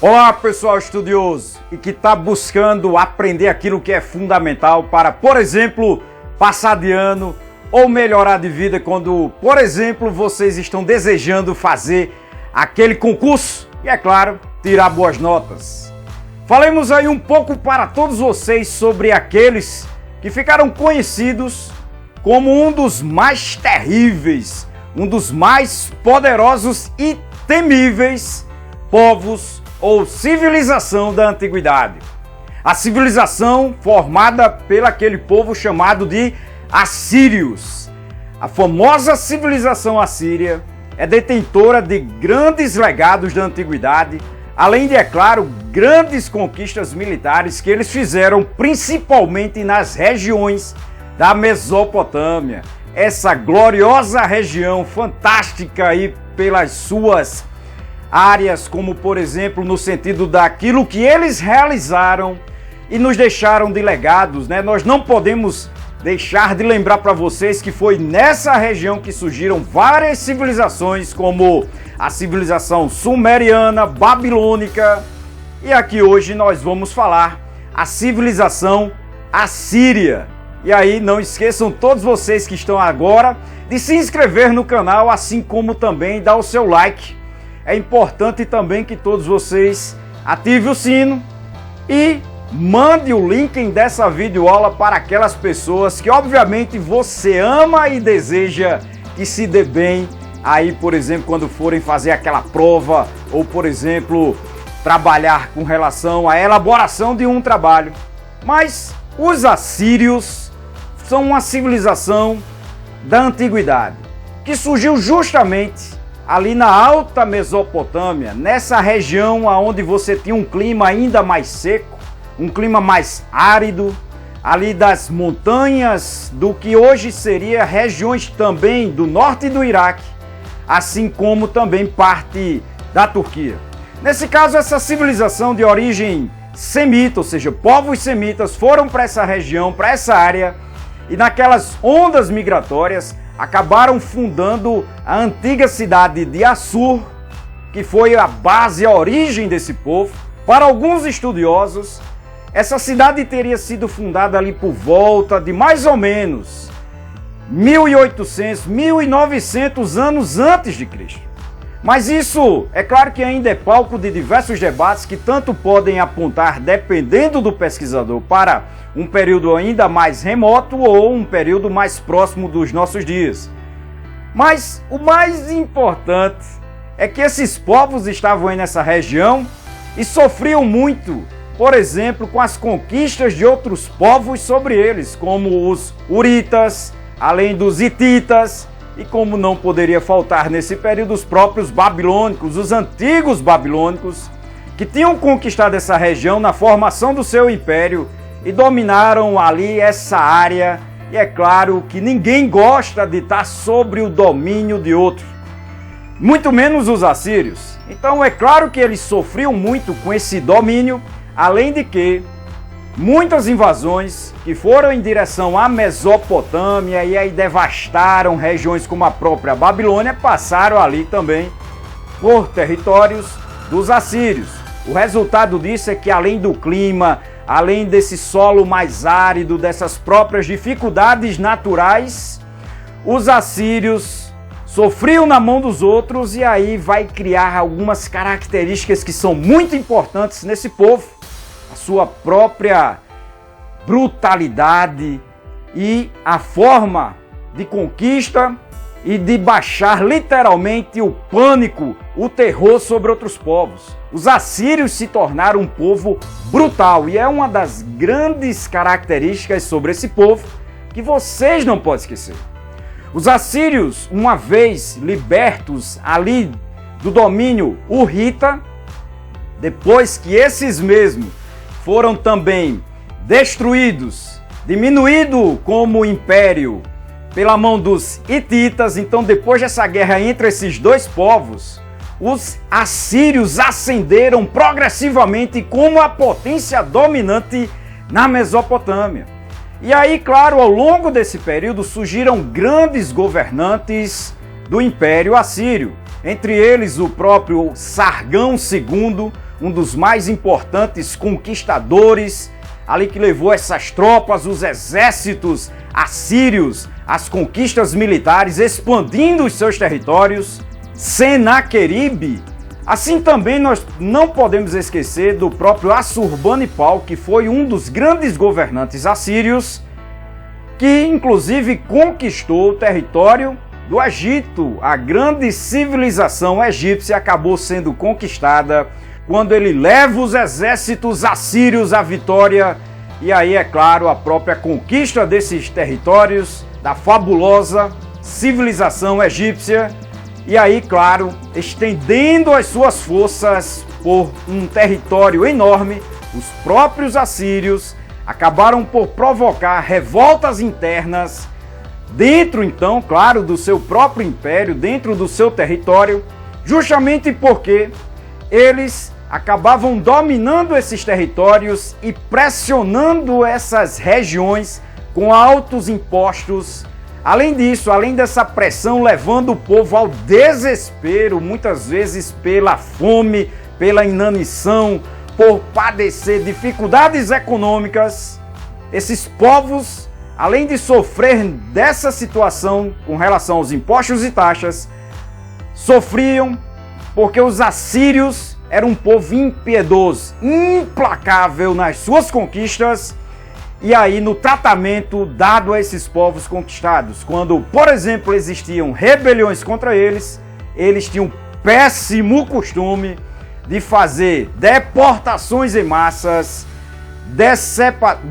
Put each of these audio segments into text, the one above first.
Olá pessoal estudioso e que está buscando aprender aquilo que é fundamental para, por exemplo, passar de ano ou melhorar de vida quando, por exemplo, vocês estão desejando fazer aquele concurso e, é claro, tirar boas notas. Falemos aí um pouco para todos vocês sobre aqueles que ficaram conhecidos como um dos mais terríveis, um dos mais poderosos e temíveis povos ou civilização da antiguidade. A civilização formada pelo aquele povo chamado de assírios. A famosa civilização assíria é detentora de grandes legados da antiguidade, além de, é claro, grandes conquistas militares que eles fizeram principalmente nas regiões da Mesopotâmia. Essa gloriosa região fantástica aí pelas suas áreas, como por exemplo no sentido daquilo que eles realizaram e nos deixaram de legados, né? Nós não podemos deixar de lembrar para vocês que foi nessa região que surgiram várias civilizações, como a civilização sumeriana, babilônica, e aqui hoje nós vamos falar a civilização assíria. E aí não esqueçam todos vocês que estão agora de se inscrever no canal, assim como também dar o seu like. É importante também que todos vocês ativem o sino e mande o link dessa videoaula para aquelas pessoas que obviamente você ama e deseja que se dê bem aí, por exemplo, quando forem fazer aquela prova ou, por exemplo, trabalhar com relação à elaboração de um trabalho. Mas os assírios são uma civilização da antiguidade que surgiu justamente ali na Alta Mesopotâmia, nessa região onde você tinha um clima ainda mais seco, um clima mais árido, ali das montanhas do que hoje seria regiões também do norte do Iraque, assim como também parte da Turquia. Nesse caso, essa civilização de origem semita, ou seja, povos semitas foram para essa região, para essa área, e naquelas ondas migratórias acabaram fundando a antiga cidade de Assur, que foi a base, a origem desse povo. Para alguns estudiosos, essa cidade teria sido fundada ali por volta de mais ou menos 1800, 1900 anos antes de Cristo. Mas isso, é claro que ainda é palco de diversos debates que tanto podem apontar, dependendo do pesquisador, para um período ainda mais remoto ou um período mais próximo dos nossos dias. Mas o mais importante é que esses povos estavam aí nessa região e sofriam muito, por exemplo, com as conquistas de outros povos sobre eles, como os huritas, além dos hititas, e como não poderia faltar nesse período os próprios babilônicos, os antigos babilônicos, que tinham conquistado essa região na formação do seu império e dominaram ali essa área. E é claro que ninguém gosta de estar sobre o domínio de outro, muito menos os assírios. Então é claro que eles sofriam muito com esse domínio, além de que muitas invasões que foram em direção à Mesopotâmia e aí devastaram regiões como a própria Babilônia, passaram ali também por territórios dos assírios. O resultado disso é que, além do clima, além desse solo mais árido, dessas próprias dificuldades naturais, os assírios sofriam na mão dos outros, e aí vai criar algumas características que são muito importantes nesse povo: a sua própria brutalidade e a forma de conquista e de baixar literalmente o pânico, o terror sobre outros povos. Os assírios se tornaram um povo brutal, e é uma das grandes características sobre esse povo que vocês não podem esquecer. Os assírios, uma vez libertos ali do domínio hurrita, depois que esses mesmos foram também destruídos, diminuído como império pela mão dos hititas, então depois dessa guerra entre esses dois povos, os assírios ascenderam progressivamente como a potência dominante na Mesopotâmia. E aí, claro, ao longo desse período surgiram grandes governantes do Império Assírio, entre eles o próprio Sargão II, um dos mais importantes conquistadores, ali que levou essas tropas, os exércitos assírios, as conquistas militares, expandindo os seus territórios, Senaqueribe. Assim também nós não podemos esquecer do próprio Assurbanipal, que foi um dos grandes governantes assírios, que inclusive conquistou o território do Egito. A grande civilização egípcia acabou sendo conquistada quando ele leva os exércitos assírios à vitória, e aí, é claro, a própria conquista desses territórios da fabulosa civilização egípcia, e aí, claro, estendendo as suas forças por um território enorme, os próprios assírios acabaram por provocar revoltas internas dentro, então, claro, do seu próprio império, dentro do seu território, justamente porque eles acabavam dominando esses territórios e pressionando essas regiões com altos impostos. Além disso, além dessa pressão, levando o povo ao desespero, muitas vezes pela fome, pela inanição, por padecer dificuldades econômicas, esses povos, além de sofrer dessa situação com relação aos impostos e taxas, sofriam porque os assírios eram um povo impiedoso, implacável nas suas conquistas, e aí no tratamento dado a esses povos conquistados. Quando, por exemplo, existiam rebeliões contra eles, eles tinham um péssimo costume de fazer deportações em massas,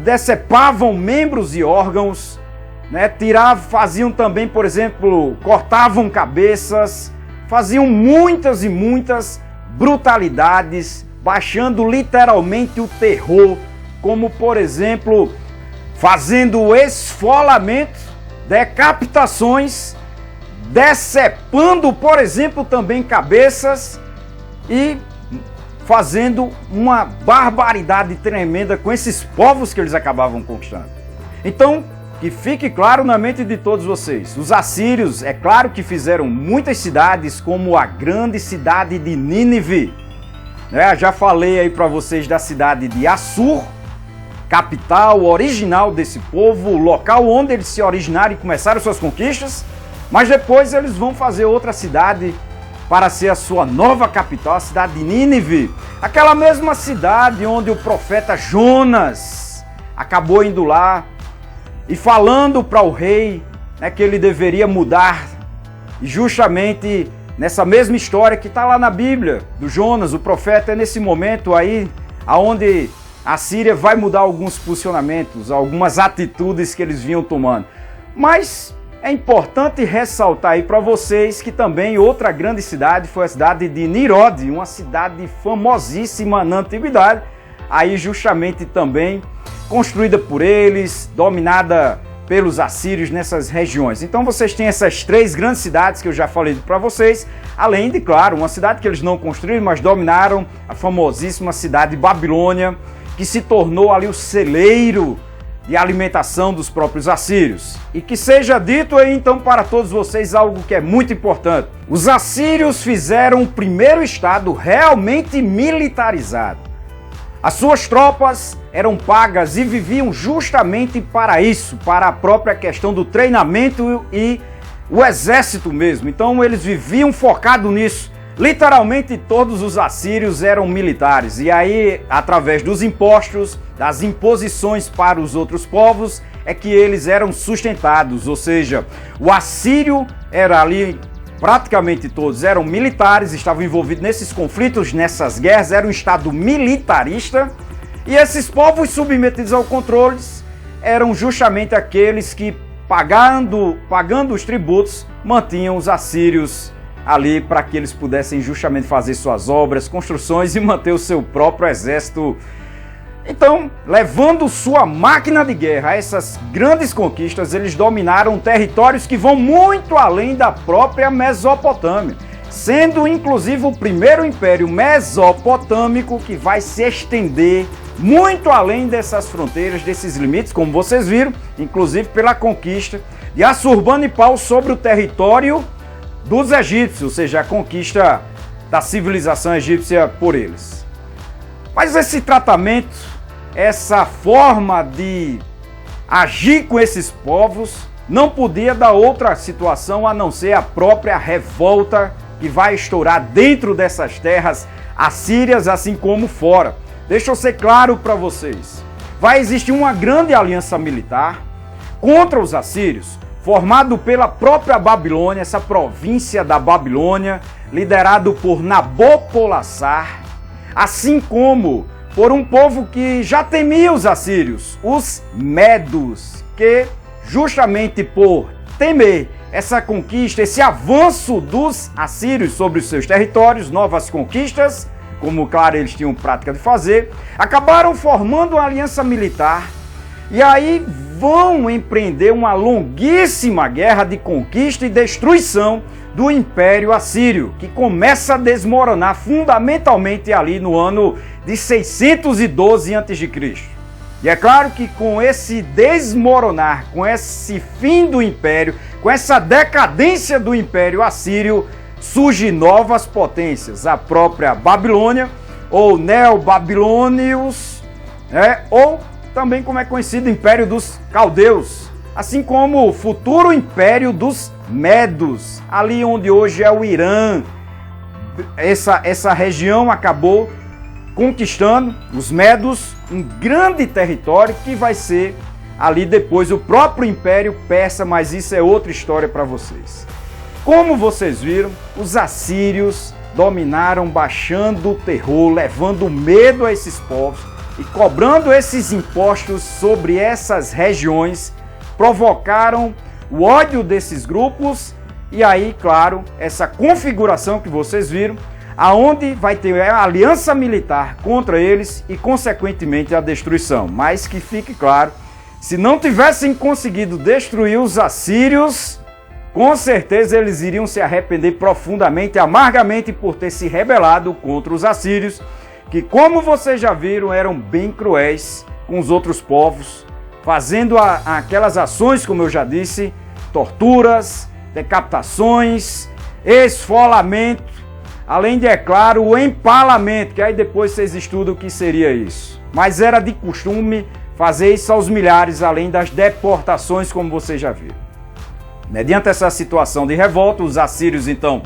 decepavam membros e órgãos, né? Faziam também, por exemplo, cortavam cabeças, faziam muitas e muitas brutalidades, baixando literalmente o terror, como por exemplo, fazendo esfolamento, decapitações, decepando, por exemplo, também cabeças e fazendo uma barbaridade tremenda com esses povos que eles acabavam conquistando. Então, que fique claro na mente de todos vocês, os assírios, é claro que fizeram muitas cidades, como a grande cidade de Nínive. Já falei aí para vocês da cidade de Assur, capital original desse povo, local onde eles se originaram e começaram suas conquistas, mas depois eles vão fazer outra cidade para ser a sua nova capital, a cidade de Nínive, aquela mesma cidade onde o profeta Jonas acabou indo lá e falando para o rei, né, que ele deveria mudar, e justamente nessa mesma história que está lá na Bíblia, do Jonas, o profeta, é nesse momento aí, onde a Síria vai mudar alguns posicionamentos, algumas atitudes que eles vinham tomando. Mas é importante ressaltar aí para vocês que também outra grande cidade foi a cidade de Nirode, uma cidade famosíssima na antiguidade, aí justamente também construída por eles, dominada pelos assírios nessas regiões. Então vocês têm essas três grandes cidades que eu já falei para vocês, além de, claro, uma cidade que eles não construíram, mas dominaram, a famosíssima cidade de Babilônia, que se tornou ali o celeiro de alimentação dos próprios assírios. E que seja dito aí então para todos vocês algo que é muito importante. Os assírios fizeram o primeiro estado realmente militarizado. As suas tropas eram pagas e viviam justamente para isso, para a própria questão do treinamento e o exército mesmo. Então eles viviam focado nisso. Literalmente todos os assírios eram militares, e aí, através dos impostos, das imposições para os outros povos, é que eles eram sustentados. Ou seja, o assírio era ali, praticamente todos eram militares, estavam envolvidos nesses conflitos, nessas guerras, era um estado militarista, e esses povos submetidos ao controle eram justamente aqueles que, pagando os tributos, mantinham os assírios ali para que eles pudessem justamente fazer suas obras, construções e manter o seu próprio exército. Então, levando sua máquina de guerra a essas grandes conquistas, eles dominaram territórios que vão muito além da própria Mesopotâmia, sendo inclusive o primeiro império mesopotâmico que vai se estender muito além dessas fronteiras, desses limites, como vocês viram, inclusive pela conquista de Assurbanipal sobre o território dos egípcios, ou seja, a conquista da civilização egípcia por eles. Mas esse tratamento, essa forma de agir com esses povos, não podia dar outra situação a não ser a própria revolta que vai estourar dentro dessas terras assírias, assim como fora. Deixa eu ser claro para vocês. Vai existir uma grande aliança militar contra os assírios, formado pela própria Babilônia, essa província da Babilônia, liderado por Nabopolassar, assim como por um povo que já temia os assírios, os medos, que justamente por temer essa conquista, esse avanço dos assírios sobre os seus territórios, novas conquistas, como claro eles tinham prática de fazer, acabaram formando uma aliança militar e aí vão empreender uma longuíssima guerra de conquista e destruição do Império Assírio, que começa a desmoronar fundamentalmente ali no ano de 612 a.C. E é claro que com esse desmoronar, com esse fim do Império, com essa decadência do Império Assírio, surgem novas potências, a própria Babilônia, ou Neobabilônios, ou também como é conhecido o Império dos Caldeus, assim como o futuro Império dos Medos, ali onde hoje é o Irã. Essa região acabou conquistando, os Medos, um grande território que vai ser ali depois o próprio Império Persa, mas isso é outra história para vocês. Como vocês viram, os assírios dominaram, baixando o terror, levando medo a esses povos e cobrando esses impostos sobre essas regiões, provocaram o ódio desses grupos e aí, claro, essa configuração que vocês viram, aonde vai ter a aliança militar contra eles e, consequentemente, a destruição. Mas que fique claro, se não tivessem conseguido destruir os assírios, com certeza eles iriam se arrepender profundamente, amargamente, por ter se rebelado contra os assírios, que, como vocês já viram, eram bem cruéis com os outros povos, fazendo aquelas ações, como eu já disse, torturas, decapitações, esfolamento, além de, é claro, o empalamento, que aí depois vocês estudam o que seria isso. Mas era de costume fazer isso aos milhares, além das deportações, como vocês já viram. Mediante essa situação de revolta, os assírios, então,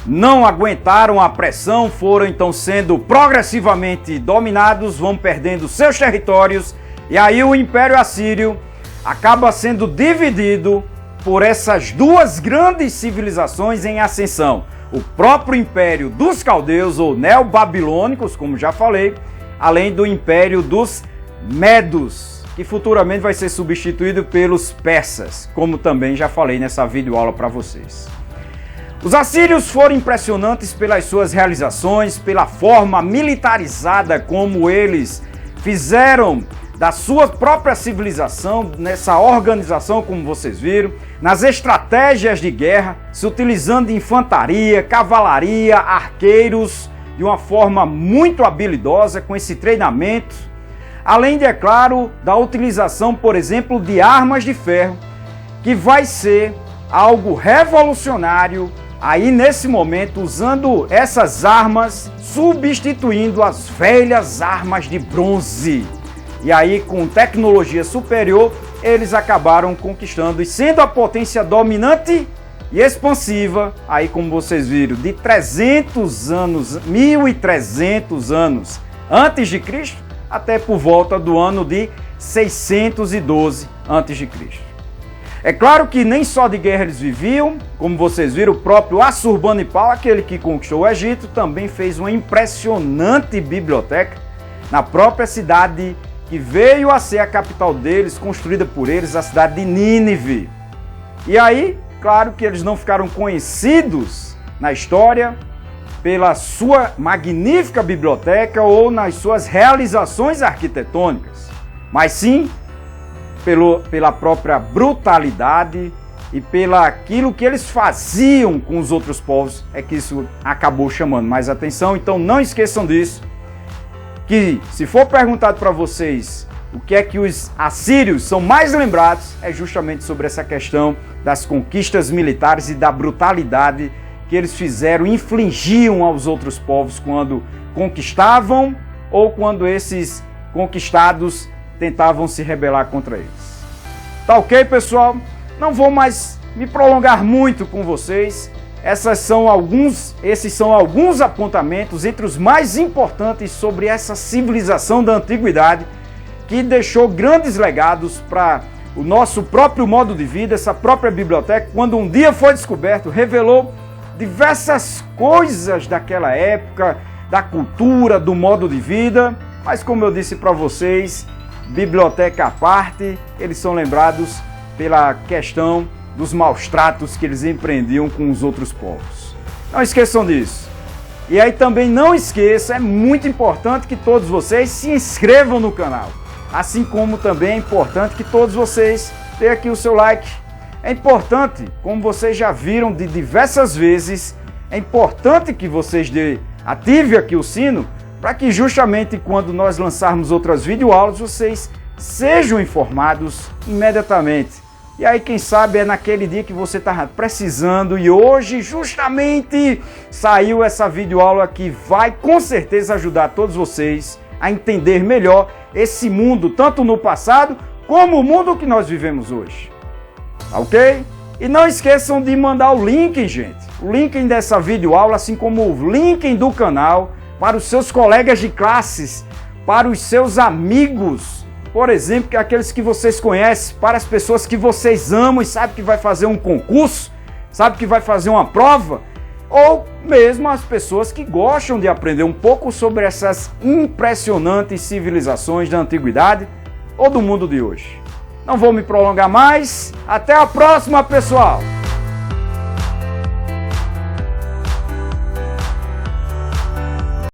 não aguentaram a pressão, foram, então, sendo progressivamente dominados, vão perdendo seus territórios, e aí o Império Assírio acaba sendo dividido por essas duas grandes civilizações em ascensão. O próprio Império dos Caldeus, ou Neobabilônicos, como já falei, além do Império dos Medos, que futuramente vai ser substituído pelos persas, como também já falei nessa videoaula para vocês. Os assírios foram impressionantes pelas suas realizações, pela forma militarizada como eles fizeram da sua própria civilização, nessa organização, como vocês viram, nas estratégias de guerra, se utilizando de infantaria, cavalaria, arqueiros, de uma forma muito habilidosa, com esse treinamento, além de, é claro, da utilização, por exemplo, de armas de ferro, que vai ser algo revolucionário, aí nesse momento, usando essas armas, substituindo as velhas armas de bronze. E aí, com tecnologia superior, eles acabaram conquistando e sendo a potência dominante e expansiva, aí como vocês viram, de 300 anos, 1300 anos antes de Cristo, até por volta do ano de 612 antes de Cristo. É claro que nem só de guerra eles viviam, como vocês viram, o próprio Assurbanipal, aquele que conquistou o Egito, também fez uma impressionante biblioteca na própria cidade que veio a ser a capital deles, construída por eles, a cidade de Nínive. E aí, claro que eles não ficaram conhecidos na história pela sua magnífica biblioteca ou nas suas realizações arquitetônicas, mas sim pela própria brutalidade e pela aquilo que eles faziam com os outros povos, é que isso acabou chamando mais atenção. Então não esqueçam disso, que se for perguntado para vocês o que é que os assírios são mais lembrados, é justamente sobre essa questão das conquistas militares e da brutalidade que eles fizeram, infligiam aos outros povos quando conquistavam ou quando esses conquistados tentavam se rebelar contra eles. Tá ok, pessoal? Não vou mais me prolongar muito com vocês. Esses são alguns apontamentos entre os mais importantes sobre essa civilização da antiguidade que deixou grandes legados para o nosso próprio modo de vida. Essa própria biblioteca, quando um dia foi descoberto, revelou diversas coisas daquela época, da cultura, do modo de vida. Mas como eu disse para vocês, biblioteca à parte, eles são lembrados pela questão dos maus tratos que eles empreendiam com os outros povos. Não esqueçam disso. E aí também não esqueça, é muito importante que todos vocês se inscrevam no canal. Assim como também é importante que todos vocês deem aqui o seu like. É importante, como vocês já viram de diversas vezes, é importante que vocês ativem aqui o sino para que justamente quando nós lançarmos outras videoaulas, vocês sejam informados imediatamente. E aí, quem sabe, é naquele dia que você está precisando e hoje justamente saiu essa videoaula que vai com certeza ajudar todos vocês a entender melhor esse mundo, tanto no passado como o mundo que nós vivemos hoje. Ok? E não esqueçam de mandar o link, gente. O link dessa videoaula, assim como o link do canal, para os seus colegas de classes, para os seus amigos, por exemplo, que aqueles que vocês conhecem, para as pessoas que vocês amam e sabem que vai fazer um concurso, sabe que vai fazer uma prova, ou mesmo as pessoas que gostam de aprender um pouco sobre essas impressionantes civilizações da antiguidade ou do mundo de hoje. Não vou me prolongar mais. Até a próxima, pessoal!